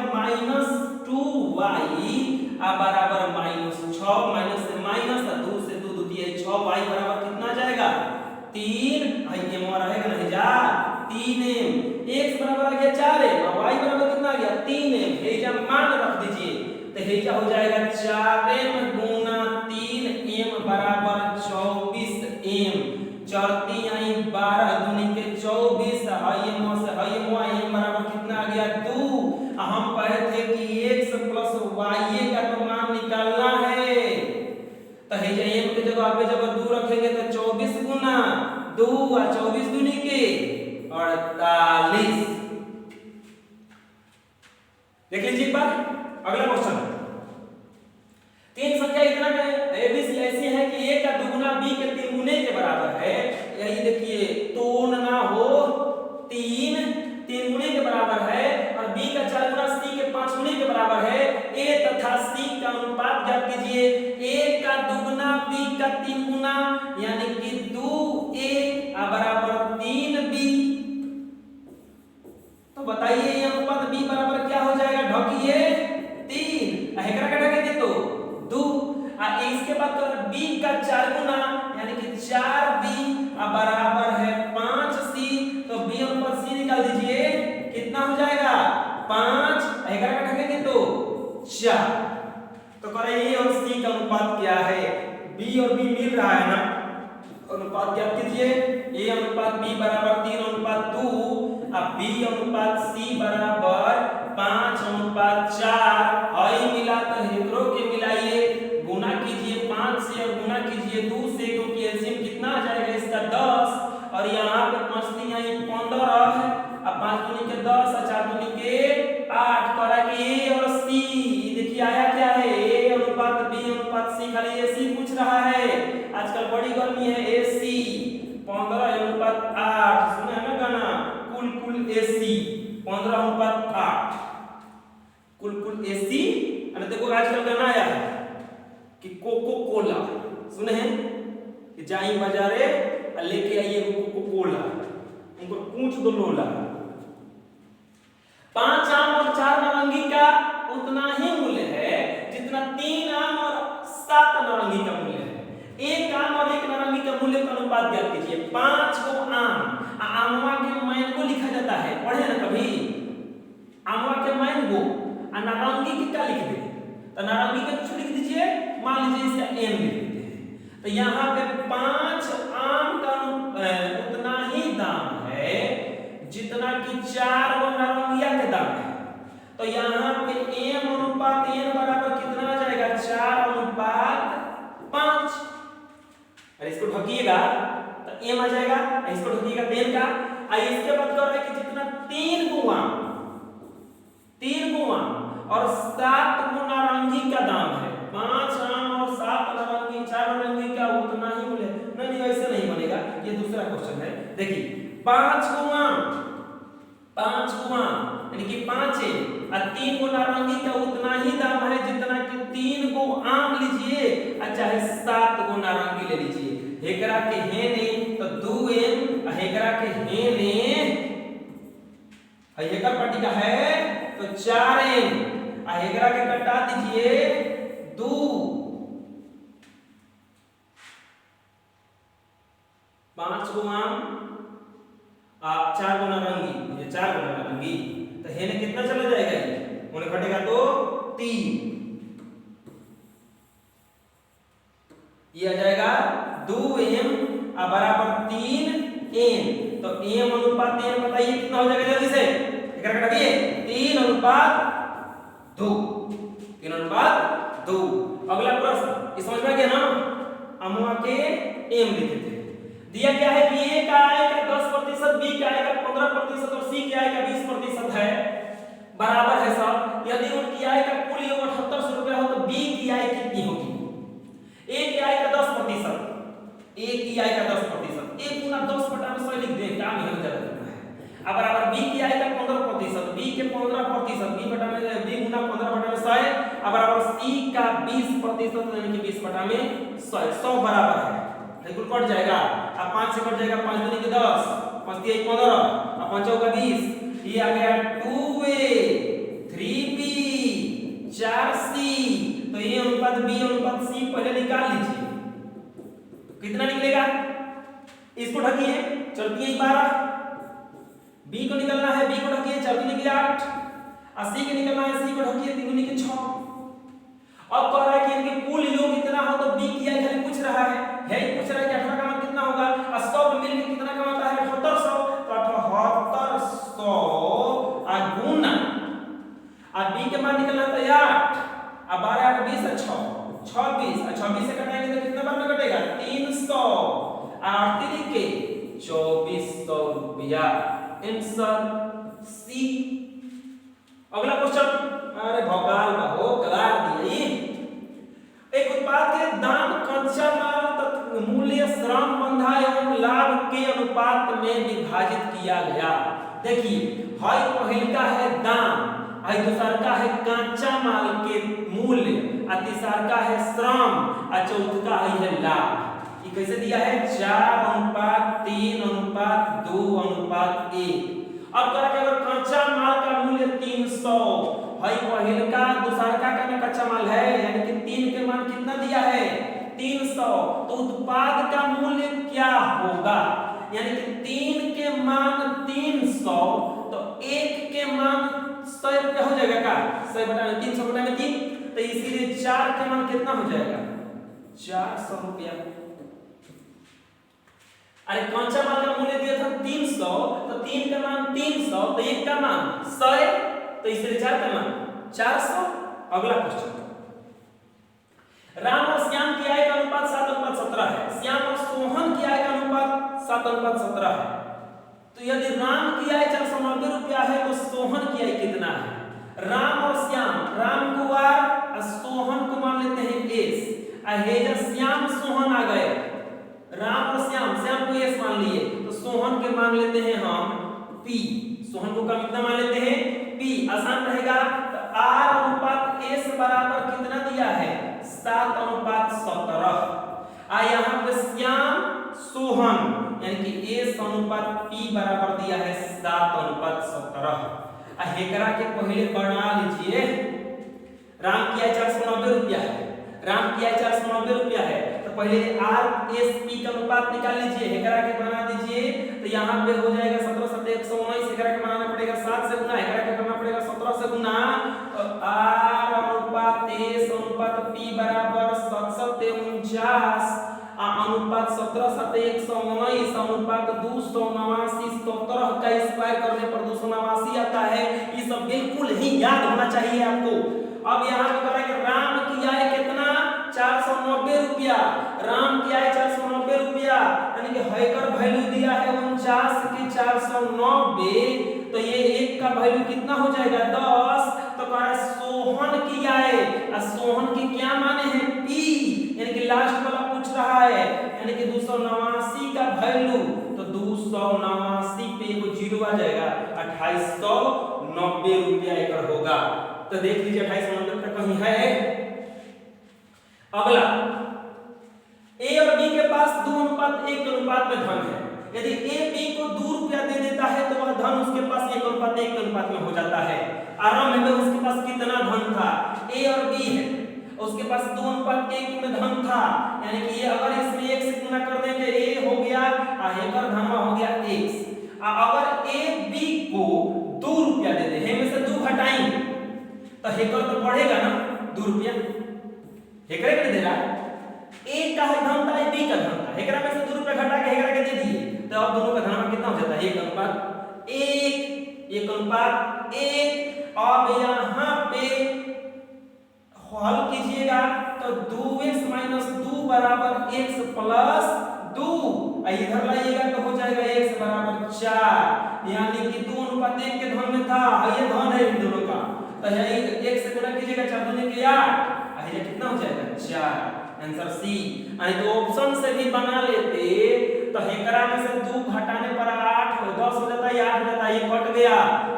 -2y बराबर -6 माइनस से माइनस 2 से 2 द्वितीय 6y बराबर कितना जाएगा 3। ये मोर रहेगा नहीं जा 3m। x बराबर आ गया 4m और y बराबर कितना आ गया 3m। हेजा मान रख दीजिए तो हेजा हो जाएगा 4m गुना 3m बराबर 24m। 4 3 आई 12 दूनी के 24 हाइम से हाइम m बराबर कितना आ गया 2। हम कहे थे कि x प्लस y का तो मान निकालना है तो हेजा m के जगह पे जब 2 रखेंगे तो 24 गुना 2 और 24 दूनी के 48। देख लीजिए एक बार अगला क्वेश्चन। तीन संख्या इतना एबीसी ऐसी है कि a का दुगुना b के 3 गुने के बराबर है। यही देखिए तोड़ना हो 3 गुने के बराबर है और b का 4 गुना c के 5 गुने के बराबर है। a तथा c का अनुपात ज्ञात कीजिए। a का दुगुना b का 3 गुना यानी कि 2a बराबर 3b। तो बताइए ये अनुपात b बराबर क्या हो जाएगा ढकिए 3 हेकरा का ढकेंगे तो 2। इसके बाद तो b का 4 गुना यानी कि 4b बराबर है 5c। तो b अनुपात c निकाल दीजिए कितना हो जाएगा 5 हेकरा का ढकेंगे तो 4। तो करिए और c का अनुपात क्या है। b और b मिल रहा है ना, अनुपात क्या कीजिए a अनुपात b बराबर 3 अनुपात 2 अब b अनुपात c बराबर 5 अनुपात 4। आई मिला तो हेतरों के मिलाइए गुना कीजिए 5 से और गुना कीजिए 2 से क्योंकि एलसीएम कितना आ जाएगा इसका 10 और यहाँ पे 5 3 आई 15 है। अब 5 दूनी के 10 और 4 दूनी के 8 करा कि a और c देखिए आया क्या है a अनुपात b अनुपात c। खाली ac पूछ रहा है, आजकल बड़ी गर्मी है ac 15 अनुपात 8 सुना है ना गाना कुल ac 15 अनुपात 8 कुल ac। अरे देखो आजकल गाना आया है कि कोको कोला सुने हैं कि जाई बाजारे लेके आइए कोको कोला उनको पूछ दो लोला। 5 आम और 4 नारंगी का उतना ही मूल्य है जितना 3 आम और 7 नारंगी का मूल्य है। एक आम और एक नारंगी का मूल्य का अनुपात ज्ञात कीजिए। 5 को आमवा के मैंगो लिखा जाता है, पढ़े ना कभी आमवा के मैंगो और नारंगी के क्या लिख दे तो नारंगी का कुछ लिख दीजिए, मान लीजिए इसका m लिख देते हैं। तो यहाँ पे 5 आम का उतना ही दाम है जितना कि 4 वो नारंगिया के दाम है। तो यहाँ पे m अनुपात n बराबर कितना आ जाएगा 4 अनुपात 5। अरे इसको ढकिएगा तो m आ जाएगा, इसको ढकिएगा n का। इसके बाद कर रहे हैं कि जितना 3 गुना और 7 गो नारंगी का दाम है। 5 आम और 7 नारंगी 4 नारंगी का उतना ही मूल्य नहीं ऐसे नहीं बनेगा। ये दूसरा क्वेश्चन है देखिए 5 गुना यानी कि 5 है और 3 गो नारंगी का उतना ही दाम है जितना कि 3 गो आम लीजिए और चाहे 7 गो नारंगी ले लीजिए। हेकरा के हेने तो 2m हेकरा के हेने हेकर पार्टी का है तो 4m हेकरा के कटा दीजिए 2। 5 गो आम 4 गो नारंगी, ये 4 गो नारंगी तो हेने कितना चला जाएगा ये उन्हें घटेगा तो 3। ये आ जाएगा 2m बराबर 3n। तो m अनुपात n बताइए कितना हो जाएगा जल्दी से एकरा घटाइए 3 अनुपात 2 3 अनुपात 2। अगला प्रश्न ये समझ में आ गया ना, अमुआ के m लिखे थे। दिया क्या है कि a का आय का 10%, b का आय का 15% और c का आय का 20% है बराबर है सब। यदि उनकी आय का कुल योग 7800 रुपया हो तो b की आय कितनी होगी। a की आय का 10%, a की आय का 10% 1 गुना 10 बटा 100 लिख दें, काम ही ज्यादा करना है। अब बराबर b की आई का 15%, b के 15%, b बटा में b गुना 15 बटा में 100, अब बराबर c का 20% यानी कि 20 बटा में 100, 100 बराबर है, बिल्कुल कट जाएगा। अब 5 से कट जाएगा, 5 दूनी के 10, 5 3 15, अब 5 चौका 20, ये आ गया 2a 3b 4c। तो ये अनुपात b अनुपात c पहले निकाल लीजिए, कितना निकलेगा, इसको ढकिए, चलती है 12, b को निकलना है, b को ढकिए, चलती निकले 8, और c को निकलना है, c को ढकिए, 3 दूनी के 6। अब कह रहा है कि इनके कुल योग कितना हो, तो b की आई खाली पूछ रहा है ही पूछ रहा है कि 18 का मान कितना होगा, और 100 पे मिलके कितना का आता है 7800, तो 7800 आ गुना, और b के मान निकलना था 8, अब 12 8 20 और 6 26, और 26 से कटाएंगे तो कितना बार में कटेगा 300, और 3 के 2400 रुपया, आंसर सी। अगला क्वेश्चन, अरे भोकाल हो कलार दिए, एक उत्पाद के दाम कच्चा माल तथा मूल्य श्रम बंधा एवं लाभ के अनुपात में विभाजित किया गया। देखिए हाई पहला है दाम, हाई दूसरा का है कच्चा माल के मूल्य, और तीसरा का है श्रम, और चौथा का है लाभ। ये कैसे दिया है 4:3:2:1। अब करा कि अगर कच्चा माल का मूल्य 300, भाई पहले का दूसरा का कच्चा माल है, यानी कि 3 के मान कितना दिया है 300, तो उत्पाद का मूल्य क्या होगा, यानी कि 3 के मान 300, तो 1 के मान 100 रुपया हो जाएगा का 100 बटा में 300 बटा में 3, तो इसीलिए 4 के मान कितना हो जाएगा 400 रुपया। अरे कच्चा माल का मूल्य दिया था 300, तो 3 का मान 300, तो 1 का मान 100, तो इसलिए 4 का मान 400। अगला क्वेश्चन, राम और श्याम की आय का अनुपात 7:17 है, श्याम और सोहन की आय का अनुपात 7:17 है, तो यदि राम की आय 490 रुपया है तो सोहन की आय कितना है। राम और श्याम, राम को आर और सोहन को मान लेते हैं एस, अहेजा श्याम सोहन आ गए, राम और श्याम, श्याम को एस मान लिए, तो सोहन के मान लेते हैं हम पी, सोहन को कम कितना मान लेते हैं पी, आसान रहेगा। तो आर अनुपात एस बराबर कितना दिया है 7:17, आ यहाँ पे श्याम सोहन यानी कि एस अनुपात पी बराबर दिया है 7:17। हेकरा के पहले बना लीजिए, राम की आय 490 रुपया है, राम की आय 490 रुपया है, तो पहले आर एस पी का अनुपात निकाल लीजिए, हेकरा के बना दीजिए, तो यहाँ पे हो जाएगा 17 7 119, हेकरा के बनाना पड़ेगा 7 से गुना, हेकरा के करना पड़ेगा 17 से गुना, तो आर अनुपात एस अनुपात पी बराबर 7:49, अनुपात 17 7 119 अनुपात 289, 77 का स्क्वायर करने पर 289 आता है। ये सब बिल्कुल ही याद होना चाहिए आपको। अब यहाँ पे करेंगे राम की आय कितना 490 रुपया, राम की आय 490 रुपया, यानी कि हैकर वैल्यू दिया है 49 के 490, तो ये एक का वैल्यू कितना हो जाएगा 10, तो कह रहा है सोहन की आय, और सोहन के क्या माने हैं पी, यानी कि लास्ट वाला पूछ रहा है, यानी कि 289 का वैल्यू, तो 289 पे वो जीरो आ जाएगा, 2890 रुपया एकड़ होगा। तो देख लीजिए 2890 तक कहीं है। अगला, ए और बी के पास 2:1 के अनुपात में धन है, यदि ए बी को 2 रुपया दे देता है तो वह धन उसके पास 1:1 के अनुपात में हो जाता है। आरंभ में उसके पास कितना धन था, ए और बी है, उसके पास 2:1 में धन था, यानी कि ये अगर इसमें 1 से गुना कर देंगे ए हो गया और हेकर धन हो गया x। अगर ए बी को 2 रुपया दे दे, में से 2 घटाएंगे तो हेकर तो बढ़ेगा ना 2 रुपया, हेकरे के दे रहा है, ए का है धन था, बी का धन था, हेकरा में से 2 रुपया घटा के हेकरा के दे दिए, तो अब दोनों का धन कितना हो जाता है 1:1, 1:1। अब यहाँ पे हल कीजिएगा तो 2x - 2 बराबर x + 2, इधर लाइएगा तो हो जाएगा x बराबर 4, यानी कि 2:1 के धन में था, ये धन है इन दोनों का, तो यही 1 से गुणा कीजिएगा 4 दूनी के 8, ये कितना हो जाएगा 4, आंसर सी। यानी तो ऑप्शन से भी बना लेते तो हेकरा में से 2 घटाने पर 8 10 हो जाता, ये 8 हो जाता है, ये कट गया।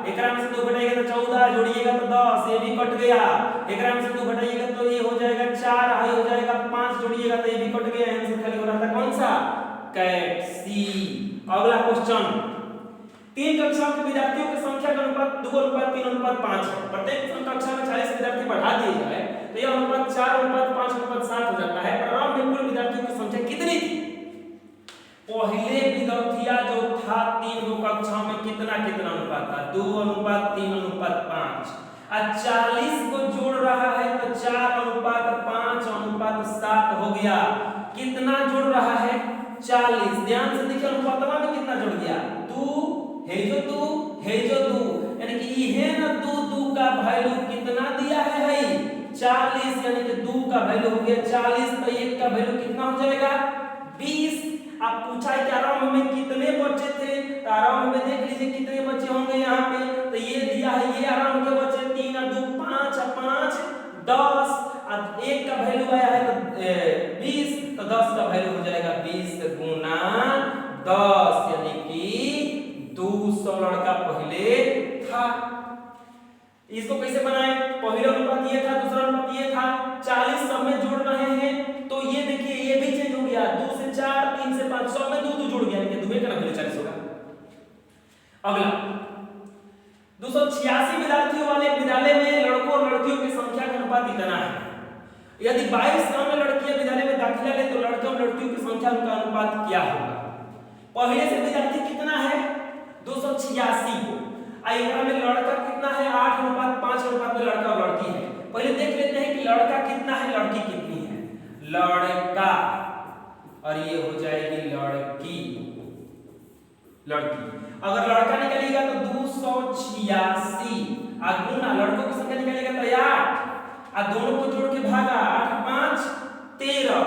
एकरा में से 2 घटाइएगा तो 14, जोड़िएगा तो 10, ये भी कट गया। एकरा में से 2 घटाइएगा तो ये हो जाएगा 4, ये हो जाएगा 5, जोड़िएगा तो ये भी कट गया। आंसर खाली हो रहा था कौन सा? Cat C. अगला क्वेश्चन, 3 कक्षाओं के विद्यार्थियों की संख्या का अनुपात 2:3:5 है। प्रत्येक कक्षा में 40 विद्यार्थी बढ़ा दिए जाए तो यह अनुपात 4:5:7 हो जाता है। प्रारंभ में कुल विद्यार्थियों की संख्या कितनी थी? पहले विद्यार्थिया जो था 3 कक्षाओं में कितना अनुपात था? 2:3:5। और 40 को जोड़ रहा है तो 4:5:7 हो गया। कितना जोड़ रहा है? 40। ध्यान से देखिए अनुपातवा में कितना जुड़ गया? 2 है जो 2 यानी कि ये ना 2 का वैल्यू कितना दिया है भाई? 40 यानी कि 2 का वैल्यू हो गया 40 तो 1 का वैल्यू कितना हो जाएगा? 20। अब पूछा है कि आरंभ में कितने बच्चे थे? तो आरंभ में देख लीजिए कितने बच्चे होंगे यहाँ पे। तो ये दिया है, ये आरंभ के बच्चे 3 और 2 5 और 5 10 और 1 का वैल्यू आया है तो 20 तो 10 का वैल्यू हो जाएगा 20 गुना 10 यानी कि 200 लड़का पहले था। इसको कैसे बनाए? पहला अनुपात ये था, दूसरा अनुपात ये था, 40 सब में जोड़ रहे हैं तो ये देखिए ये भी चेंज हो गया, 2 से 4 3 से 5 सब में 2 जुड़ गया, यानी 2 का वैल्यू 40 होगा। अगला 286 विद्यार्थियों वाले विद्यालय में लड़कों और लड़कियों की संख्या का अनुपात इतना है। यदि 22 गांव में लड़कियां विद्यालय में दाखिला ले तो लड़कों और लड़कियों की संख्या का अनुपात क्या होगा? पहले से विद्यार्थी कितना है? 286 को। एकरा में लड़का कितना है? 8:5 में लड़का और लड़की है। पहले देख लेते हैं कि लड़का कितना है, लड़की कितनी है। लड़का और ये हो जाएगी लड़की। अगर लड़का निकलेगा तो 286 और गुना लड़कों की संख्या निकलेगा तो 8 और दोनों को जोड़ के भागा 8 5 13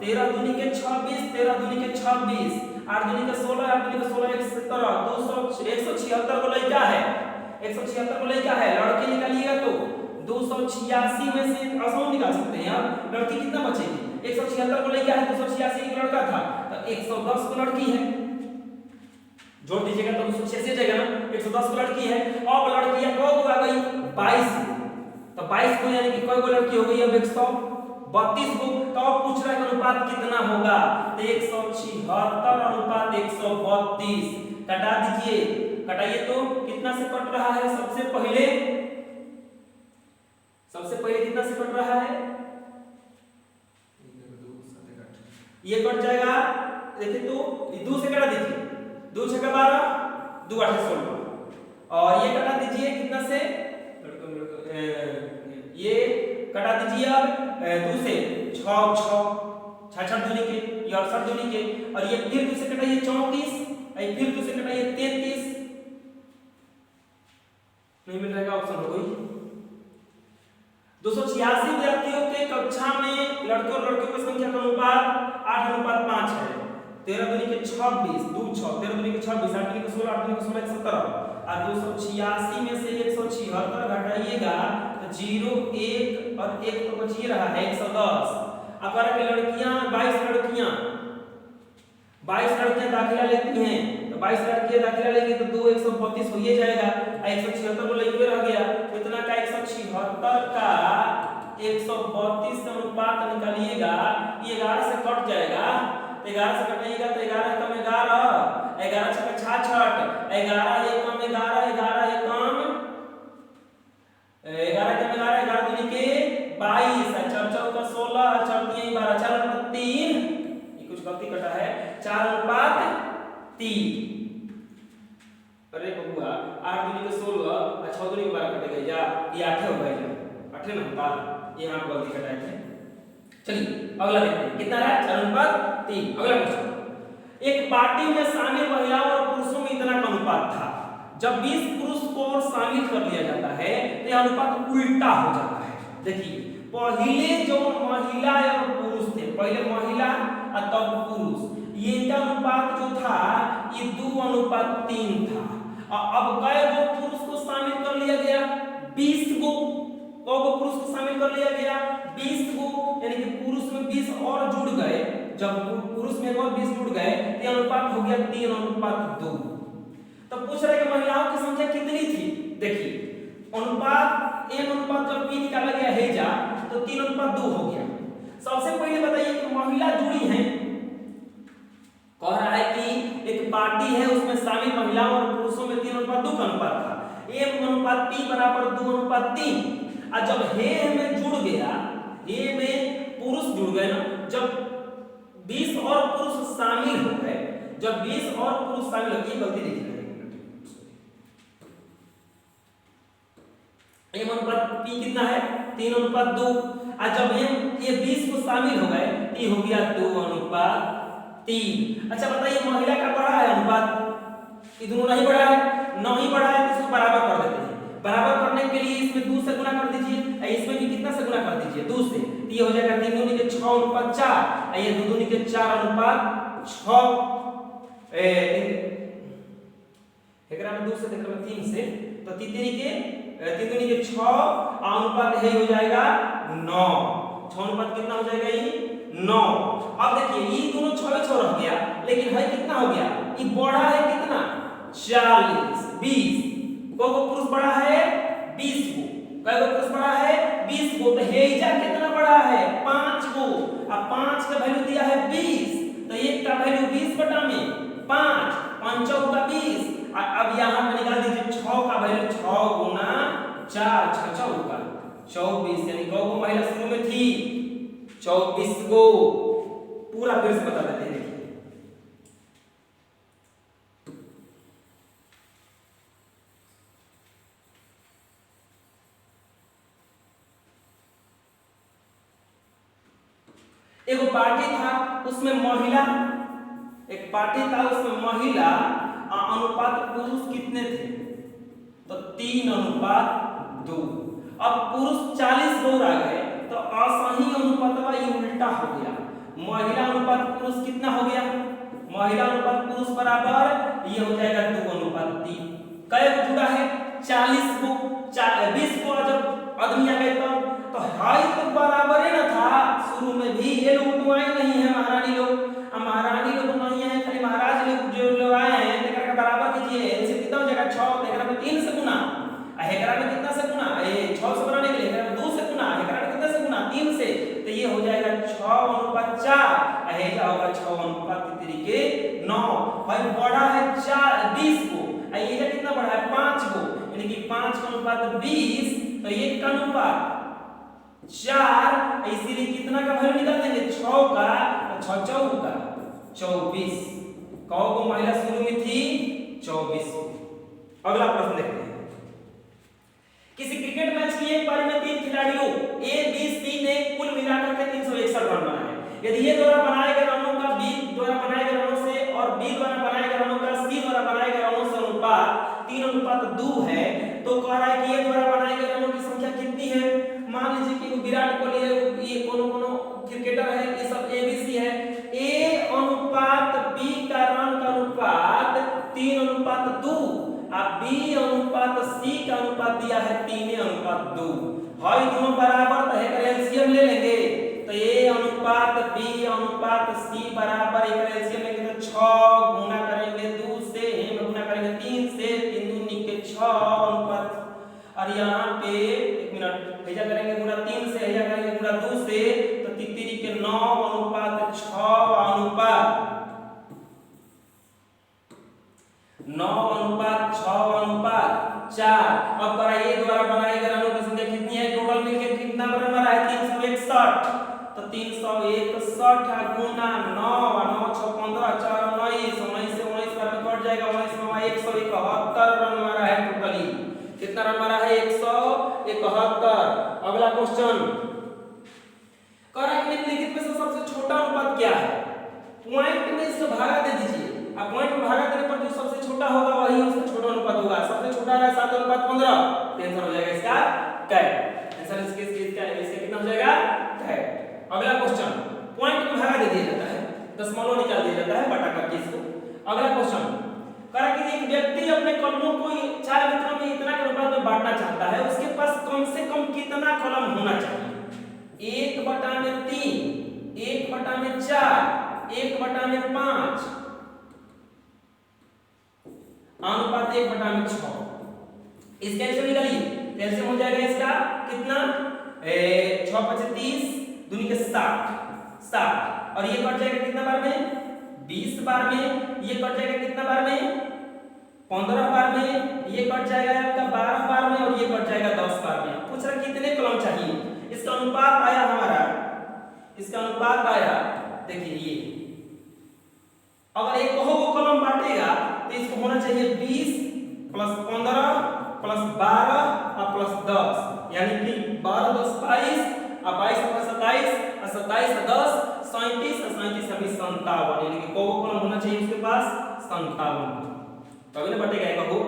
13 दूनी के 26 13 दूनी के 26 8 दूनी के 16 8 दूनी के 16 176 को लड़का है, 176 को लड़का है। लड़के निकालिएगा तो 286 में से आसान निकाल सकते हैं आप। लड़की कितना बचेगी? 176 को लड़का है, 286 एक लड़का था तो 110 को लड़की है। जोड़ दीजिएगा तो 286 जाएगा ना, 110 को लड़की है। अब लड़कियां कौ को आ गई? 22 तो 22 को यानी कि कई को लड़की हो गई? अब 132 को। तो अब पूछ रहा है अनुपात कितना होगा? तो 176:132 कटा दीजिए। कटाइए तो कितना से कट रहा है? सबसे पहले कितना से कट रहा है? ये कट जाएगा, देखिए तो 2 से कटा दीजिए, 2 6 12 2 8 16 और ये कटा दीजिए कितना से? ये कटा दीजिए अब 2 से 6 6 दूनी के, ये 68 दूनी के और ये फिर 2 से कटाइए 34 और फिर 2 से कटाइए 33। नहीं मिल रहेगा ऑप्शन हो गई। 286 विद्यार्थियों के कक्षा में लड़कों और लड़कियों की संख्या का अनुपात 8:5 है। 13 दूनी के 26 2 6 13 दूनी के 26 8 दूनी के 16 8 दूनी के 16 117 और 286 में से 176 घटाइएगा तो 0 1 और 1 तो बच ही रहा है 110। अगर के लड़कियां 22 लड़कियां दाखिला लेती हैं तो 22 लड़कियां दाखिला लेंगी तो 2 132 हो ही जाएगा। 176 को लेके रह गया तो इतना का 176 का 132 का अनुपात निकालिएगा। ये 11 से कट जाएगा, 11 से कटाइएगा तो 11 कम 11 11 6 66 11 एक कम 11 11 एक कम 11 कम 11 11 दूनी के 22 4 4 का 16 4 3 12 4 3 ये कुछ गलती कटा है 4:3। अरे बबुआ 8 दूनी के 16 और 6 दूनी के 12 कटेगा जा ये 8 हो गया, 8 ना होता, ये यहां गलती कटाए थे। चलिए अगला देखते हैं कितना रहा 4:3। अगला क्वेश्चन, एक पार्टी में शामिल महिलाओं और पुरुषों में इतना का अनुपात था। जब 20 पुरुष को और शामिल कर लिया जाता है तो यह अनुपात उल्टा हो जाता है। देखिए पहले जो महिला और पुरुष थे, पहले महिला और तब पुरुष, ये इनका अनुपात जो था ये 2:3 था। और अब कई गो पुरुष को शामिल कर लिया गया? 20 गो पुरुष को शामिल कर लिया गया 20 गो, यानी कि पुरुष में 20 और जुड़ गए। जब पुरुष में और 20 जुड़ गए तो अनुपात हो गया 3:2। तो पूछ रहे कि महिलाओं की संख्या कितनी थी। देखिए अनुपात m अनुपात जब p निकाला गया है जा तो 3:2 हो गया। सबसे पहले बताइए कि महिला जुड़ी हैं, कह रहा है कि एक पार्टी है उसमें शामिल महिलाओं और पुरुषों में 3:2 का अनुपात था, m अनुपात p बराबर 2:3। और जब हे में जुड़ गया, हे में पुरुष जुड़ गए ना, जब 20 और पुरुष शामिल हो गए, जब 20 और पुरुष शामिल हो गए, गलती लिखी है m अनुपात p कितना है 3:2। और जब ये 20 को शामिल हो गए ये हो गया 2:3। अच्छा बताइए महिला का बड़ा है अनुपात, ये दोनों नहीं बड़ा है, नहीं बड़ा है तो इसको बराबर कर देते हैं। बराबर करने के लिए इसमें 2 से गुणा कर दीजिए, इसमें भी कितना से गुणा कर दीजिए 2 से, तो ये हो जाएगा 3 दूनी के 6:4, ये 2 दूनी के 4:6। एकरा में 2 से देखो 3 से, तो 3 दूनी के 6 अनुपात है हो जाएगा 9। 6 अनुपात कितना हो जाएगा ये 9। अब देखिए ये दोनों 6 रह गया, लेकिन है कितना हो गया, ये बड़ा है कितना 40 20 को पुरुष बड़ा है 20 को, कई गो पुरुष बड़ा है 20 को, तो हेजा कितना बड़ा है 5 को। अब 5 का वैल्यू दिया है 20, तो 1 का वैल्यू 20 बटा में 5, 5 चौका 20। अब यहां पे निकाल दीजिए 6 का वैल्यू 6 गुना 4 6 चौका 24, यानी कौ को महिला शुरू में थी 24 को। पूरा फिर से बता देते हैं, देखिए एक पार्टी था उसमें महिला, एक पार्टी था उसमें महिला अनुपात पुरुष कितने थे, तो 3:2। अब पुरुष 40 लोग आ गए तो असही अनुपात ये उल्टा हो गया, महिला अनुपात पुरुष कितना हो गया, महिला अनुपात पुरुष बराबर ये हो जाएगा 2:3। कई को जुड़ा है 40 को, 20 को जब आदमी आ गए तो हाई तो बराबर है ना था शुरू में भी, ये लोग तो आए नहीं है महारानी लोग, महारानी लोग नहीं है, खाली महाराज लोग जो लोग आए हैं एकरा का बराबर कीजिए, इनसे कितना हो जाएगा 6, एकरा में 3 से गुना, एकरा में कितना से गुना, ये 6 से बनाने के लिए एकरा में 2 से गुना, एकरा में कितना से गुना 3 से, तो ये हो जाएगा 6:4, हेजा होगा 6:9। भाई बड़ा है 20 को, ये कितना बड़ा है 5 को, यानी कि 5:20, तो 1 का अनुपात 4, इसीलिए कितना का वैल्यू निकाल देंगे 6 का 6 चौका 24। कौ को महिला शुरू में थी 24। अगला प्रश्न देखते हैं, किसी क्रिकेट मैच की एक पारी में 3 खिलाड़ियों ए बी सी ने कुल मिलाकर के 361 रन बनाए। यदि ए द्वारा बनाए गए रनों का बी द्वारा बनाए गए रनों से और बी द्वारा बनाए गए रनों का सी द्वारा बनाए गए रनों से अनुपात 3:2 है, तो कह रहा है कि ए द्वारा बनाए गए रनों की संख्या कितनी है। मान लीजिए कि विराट कोहली है, ये कोनो क्रिकेटर है, ये सब एबीसी है, ए अनुपात बी का रन का अनुपात 3:2 और बी अनुपात सी का अनुपात दिया है 3:2। हाई दोनों बराबर तो है, एलसीएम ले लेंगे तो ए अनुपात बी अनुपात सी बराबर एक एलसीएम लेंगे तो 6 गुना करेंगे 2 से, में गुना करेंगे 3 से, 3 दूनी के 6 अनुपात, और यहाँ पे 1 मिनट हेजा करेंगे गुना 3 से, हेजा करेंगे गुना 2 से, तो 3 के 9:6 अनुपात 9:6:4। अब कराइए द्वारा बनाए गए रनों की संख्या कितनी है, टोटल मिलके कितना रन बना है 361, तो 361 गुना 9 और 9 6 15 4 19, 19 से 19 बार में कट जाएगा, 19 में 171 रन मारा है टोटली। कितना रन मारा है 171। अगला क्वेश्चन, करा कि निम्नलिखित में से सबसे छोटा अनुपात क्या है। पॉइंट में इसको भागा दे दीजिए, अब पॉइंट में भागा देने पर जो सबसे छोटा होगा वही उसका छोटा अनुपात होगा। सबसे छोटा है 7:15, तो आंसर हो जाएगा इसका कैट। आंसर इसका कितना हो जाएगा कैट। अगला क्वेश्चन, पॉइंट में भागा दे दिया जाता है, दशमलव निकाल दिया जाता है बटा करके इसको। अगला क्वेश्चन, करा कि एक व्यक्ति अपने कलमों को 4 मित्रों में इतना के अनुपात में बांटना चाहता है, उसके पास कम से कम कितना कलम होना चाहिए। 1/3, 1/4, 1/5 अनुपात अनुपात 1/6। इसका एल्सियम निकालिए, एल्सियम हो जाएगा इसका कितना 6 × 5 = 30 दूनी के 60 और ये कट जाएगा कितना बार में 20 बार में, ये कट जाएगा कितना बार में 15 बार में, ये कट जाएगा आपका 12 बार में और ये कट जाएगा 10 बार में। पूछ रहा कितने कलम चाहिए, इसका अनुपात आया हमारा, इसका अनुपात आया देखिए ये, अगर एक को कलम बांटेगा तो इसको होना चाहिए 20 + 15 + 12 और +10 यानी कि 12 × 10 = 22 और 22 × 27 और 27 × 10 = 37 और 37 = 57 यानी कि को कलम होना चाहिए उसके पास 57। तभी ना बटेगा एक को,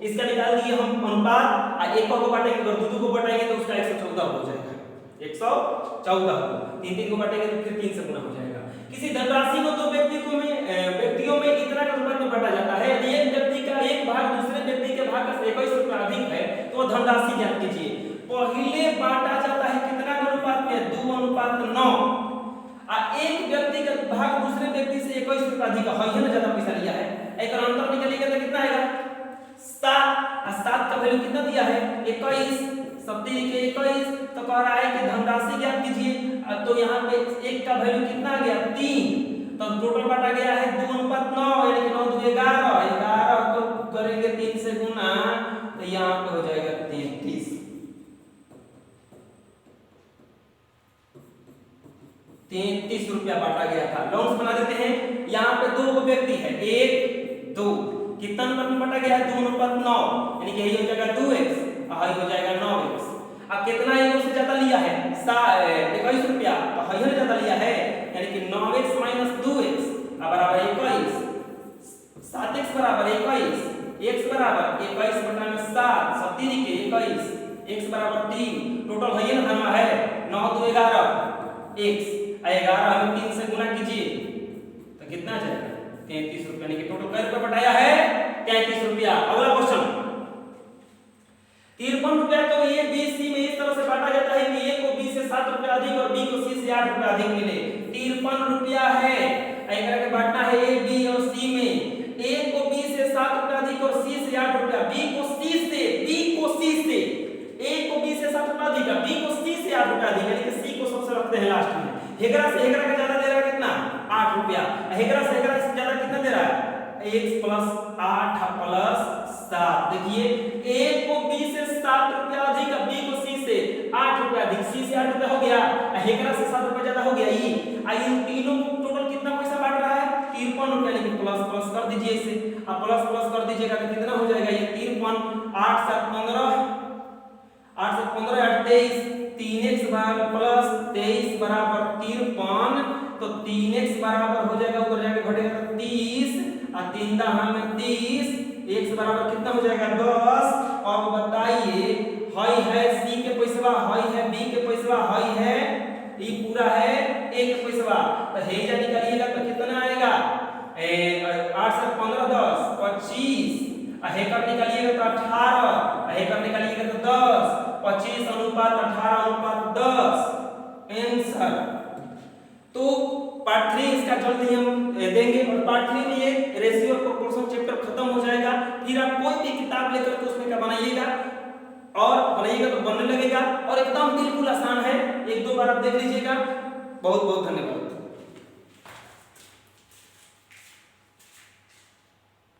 इसका निकाल दिए हम अनुपात और एक को बांटेंगे अगर दो को बांटेंगे तो उसका 114 हो जाएगा, 114 तीन को बांटेंगे तो फिर 3 से गुना हो जाएगा। किसी धनराशि को दो व्यक्तियों में इतना का रुपया में बांटा जाता है, यदि एक व्यक्ति का एक भाग दूसरे व्यक्ति के भाग से 21 रुपया अधिक है तो वह धनराशि ज्ञात कीजिए। पहले बांटा जाता है कितना का अनुपात में 2:9 और एक व्यक्ति का भाग दूसरे व्यक्ति से 21 रुपया अधिक है ना, ज्यादा पैसा लिया है, एक अंतर निकालिएगा तो कितना आएगा 7 और 7 का वैल्यू कितना दिया है 21 सप्तरी के 21 तो कह रहा है कि धनराशि ज्ञात कीजिए, तो यहाँ पे एक का वैल्यू कितना आ गया 3 तो टोटल बांटा गया है 2:9 यानी कि 9 × 2 = 11 तो करेंगे 3 से गुना तो यहाँ पे हो जाएगा 33 रुपया बांटा गया था। लॉन्स बना देते हैं, यहाँ पे दो व्यक्ति है 1 2 कितना नंबर में बांटा गया है 2:9 यानी कि ये हो जाएगा 2x और ये हो जाएगा 9x। अब कितना ये उससे ज्यादा लिया है 21 रुपया तो ये ज्यादा लिया है यानी कि 9x - 2x बराबर 21, 7x बराबर 21, x बराबर 21/7 सप्तरी के 21, x बराबर 3 टोटल है ना हमारा है 9 × 2 = 11 x 11 हम 3 से गुना कीजिए तो कितना आ जाएगा 33 रुपया यानी कि टोटल कितना रुपया बढ़ाया है 33 रुपया। अगला क्वेश्चन 53 रुपया को ए बी सी में इस तरह से बांटा जाता है कि ए को बी से 7 रुपया अधिक और बी को सी से 8 रुपया अधिक मिले। 53 रुपया है एकरा के बांटना है ए बी और सी में, ए को बी से 7 रुपया अधिक और सी से 8 रुपया, बी को सी से ए को बी से 7 रुपया अधिक बी को सी से 8 रुपया अधिक यानी कि सी को सबसे रखते हैं लास्ट में। हेगरा से हेगरा का ज्यादा दे रहा है कितना 8 रुपया, हेगरा से हेगरा से ज्यादा कितना दे रहा है x + 8 + 7। देखिए a को b से 7 रुपया अधिक b को c से 8 रुपया अधिक, c से 8 रुपया हो गया, हेगरा से 7 रुपया ज्यादा हो गया। ये इन तीनों को टोटल कितना पैसा बांट रहा है 53 रुपया यानी कि प्लस कर दीजिए इसे, आप प्लस कर दीजिएगा तो कितना हो जाएगा ये 53 8 7 15 8 7 15 8 23 3x बराबर +23 बराबर 53 तो 3x बराबर हो जाएगा ऊपर जाके घटेगा 30 और 3 × में 30 x बराबर कितना हो जाएगा 10। और बताइए हई है c के पैसवा, हई है b के पैसवा, हई है ई पूरा है a के पैसवा तो हेजा निकालिएगा तो कितना आएगा 8 7 15 10 25 हेकर निकालिएगा तो 18 हेकर निकालिएगा तो 10 25 अनुपात 18:10 आंसर। तो पार्ट 3 इसका जल्दी हम देंगे और पार्ट 3 में ये रेशियो और प्रोपोर्शन चैप्टर खत्म हो जाएगा। फिर आप कोई भी किताब लेकर के उसमें क्या बनाइएगा तो बनने लगेगा और एकदम बिल्कुल आसान है, 1-2 बार आप देख लीजिएगा। बहुत बहुत धन्यवाद।